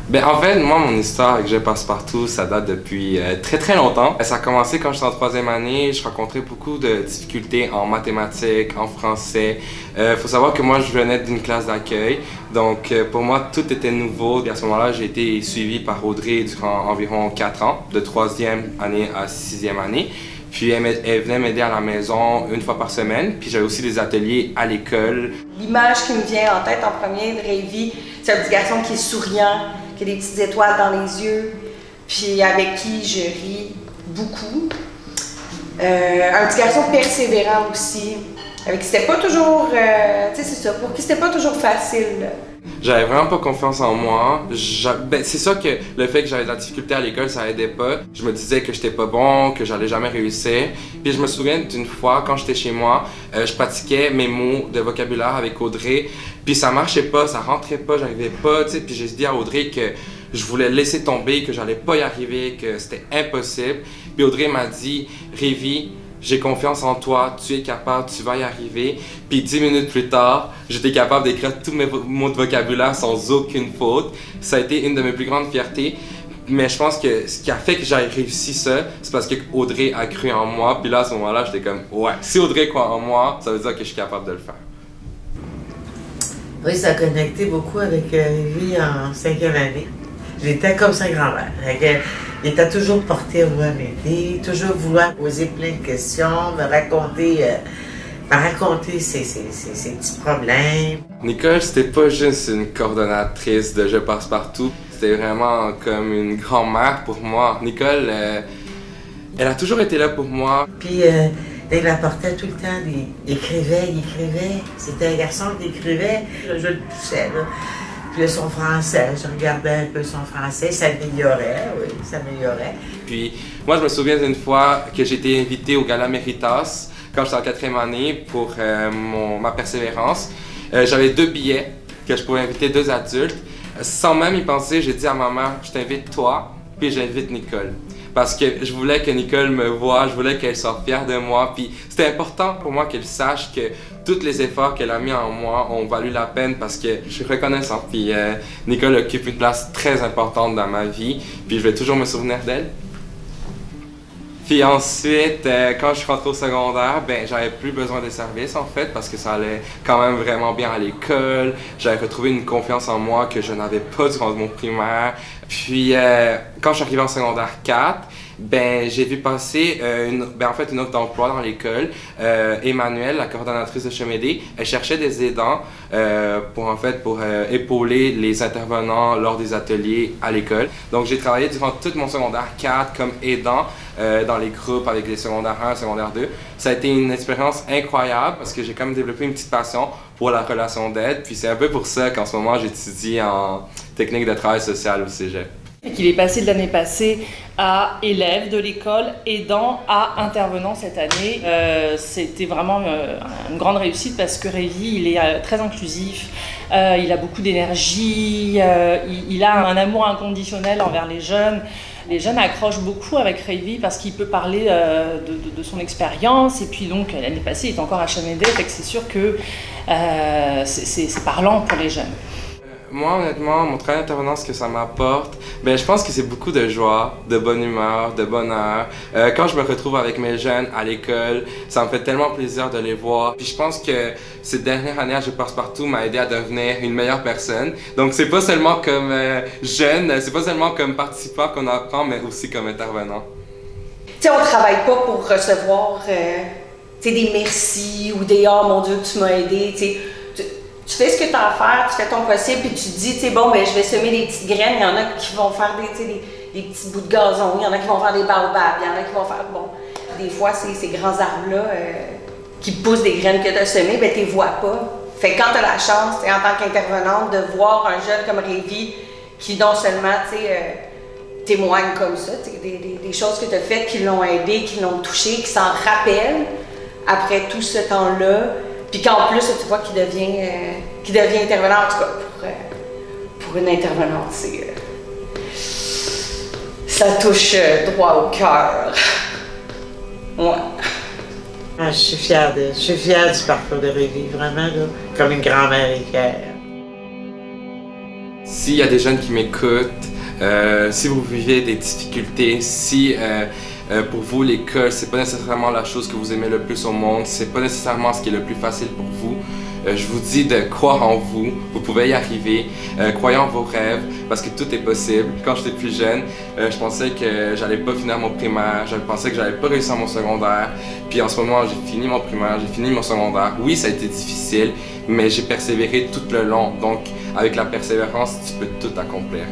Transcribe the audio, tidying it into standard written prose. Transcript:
Ben en fait, moi, mon histoire avec Je Passe-Partout, ça date depuis très longtemps. Ça a commencé quand j'étais en troisième année. Je rencontrais beaucoup de difficultés en mathématiques, en français. Faut savoir que moi, je venais d'une classe d'accueil. Donc, pour moi, tout était nouveau. Et à ce moment-là, j'ai été suivi par Audrey durant environ 4 ans, de troisième année à sixième année. Puis elle venait m'aider à la maison une fois par semaine. Puis j'avais aussi des ateliers à l'école. L'image qui me vient en tête en premier de Révi, c'est un petit garçon qui est souriant, qui a des petites étoiles dans les yeux, puis avec qui je ris beaucoup. Un petit garçon persévérant aussi, avec qui c'était pas toujours, tu sais, c'est ça, pour qui c'était pas toujours facile. J'avais vraiment pas confiance en moi. C'est sûr que le fait que j'avais de la difficulté à l'école, ça aidait pas. Je me disais que j'étais pas bon, que j'allais jamais réussir. Puis je me souviens d'une fois, quand j'étais chez moi, je pratiquais mes mots de vocabulaire avec Audrey. Puis ça marchait pas, ça rentrait pas, j'arrivais pas, tu sais. Puis j'ai dit à Audrey que je voulais laisser tomber, que j'allais pas y arriver, que c'était impossible. Puis Audrey m'a dit, Révi, j'ai confiance en toi, tu es capable, tu vas y arriver. Puis 10 minutes plus tard, j'étais capable d'écrire tous mes mots de vocabulaire sans aucune faute. Ça a été une de mes plus grandes fiertés. Mais je pense que ce qui a fait que j'ai réussi ça, c'est parce que Audrey a cru en moi. Puis là, à ce moment-là, j'étais comme, ouais, si Audrey croit en moi, ça veut dire que je suis capable de le faire. Oui, ça a connecté beaucoup avec Révi en cinquième année. J'étais comme sa grand-mère. Il était toujours porté à vouloir m'aider, toujours vouloir poser plein de questions, me raconter ses petits problèmes. Nicole, c'était pas juste une coordonnatrice de Je Passe-Partout, c'était vraiment comme une grand-mère pour moi. Nicole, elle a toujours été là pour moi. Puis, il m'apportait tout le temps, il écrivait. C'était un garçon qui écrivait, je le poussais, là. Puis son français, je regardais un peu son français, ça s'améliorait, oui, ça s'améliorait. Puis moi, je me souviens d'une fois que j'ai été invité au Gala Méritas quand j'étais en quatrième année pour ma persévérance. J'avais 2 billets que je pouvais inviter 2 adultes. Sans même y penser, j'ai dit à ma mère, je t'invite toi, puis j'invite Nicole. Parce que je voulais que Nicole me voie, je voulais qu'elle soit fière de moi. Puis c'était important pour moi qu'elle sache que tous les efforts qu'elle a mis en moi ont valu la peine parce que je suis reconnaissant. Puis Nicole occupe une place très importante dans ma vie. Puis je vais toujours me souvenir d'elle. Puis ensuite, quand je suis rentré au secondaire, ben j'avais plus besoin de services en fait parce que ça allait quand même vraiment bien à l'école. J'avais retrouvé une confiance en moi que je n'avais pas durant mon primaire. Puis quand je suis arrivé en secondaire 4, ben j'ai vu passer une offre d'emploi dans l'école. Emmanuelle, la coordonnatrice de Chemédé, elle cherchait des aidants pour épauler les intervenants lors des ateliers à l'école. Donc j'ai travaillé durant tout mon secondaire 4 comme aidant dans les groupes avec les secondaires 1 et secondaire 2. Ça a été une expérience incroyable parce que j'ai quand même développé une petite passion pour la relation d'aide. Puis c'est un peu pour ça qu'en ce moment j'étudie en technique de travail social au cégep. Il est passé de l'année passée à élève de l'école, aidant à intervenant cette année. C'était vraiment une grande réussite parce que Révi, il est très inclusif, il a beaucoup d'énergie, il a un amour inconditionnel envers les jeunes. Les jeunes accrochent beaucoup avec Révi parce qu'il peut parler de son expérience. Et puis donc l'année passée, il est encore à Chemédé, fait que c'est sûr que c'est parlant pour les jeunes. Moi, honnêtement, mon travail d'intervenant, ce que ça m'apporte, ben, je pense que c'est beaucoup de joie, de bonne humeur, de bonheur. Quand je me retrouve avec mes jeunes à l'école, ça me fait tellement plaisir de les voir. Puis je pense que cette dernière année à Je Passe-Partout m'a aidé à devenir une meilleure personne. Donc c'est pas seulement comme jeune, c'est pas seulement comme participant qu'on apprend, mais aussi comme intervenant. Tu sais, on travaille pas pour recevoir des merci ou des « Ah, mon Dieu, tu m'as aidé », tu sais. Tu fais ce que tu as à faire, tu fais ton possible, puis tu te dis, tu sais, bon, ben, je vais semer des petites graines. Il y en a qui vont faire des petits bouts de gazon, il y en a qui vont faire des baobabs, il y en a qui vont faire, bon, des fois, ces grands arbres-là qui poussent des graines que tu as semées, ben, tu les vois pas. Fait que quand tu as la chance, en tant qu'intervenante, de voir un jeune comme Révi qui non seulement, témoigne comme ça, des choses que tu as faites qui l'ont aidé, qui l'ont touché, qui s'en rappellent après tout ce temps-là. Puis qu'en plus, tu vois qu'il devient intervenant, en tout cas, pour une intervenante, ça touche droit au cœur. Ouais. Je suis fière du parcours de Révi, vraiment, là, comme une grand-mère est fière. Si s'il y a des jeunes qui m'écoutent, si vous vivez des difficultés, si pour vous l'école c'est pas nécessairement la chose que vous aimez le plus au monde, c'est pas nécessairement ce qui est le plus facile pour vous, je vous dis de croire en vous, vous pouvez y arriver, croyez en vos rêves parce que tout est possible. Quand j'étais plus jeune, je pensais que j'allais pas finir mon primaire, je pensais que j'allais pas réussir mon secondaire, puis en ce moment j'ai fini mon primaire, j'ai fini mon secondaire. Oui, ça a été difficile, mais j'ai persévéré tout le long, donc avec la persévérance, tu peux tout accomplir.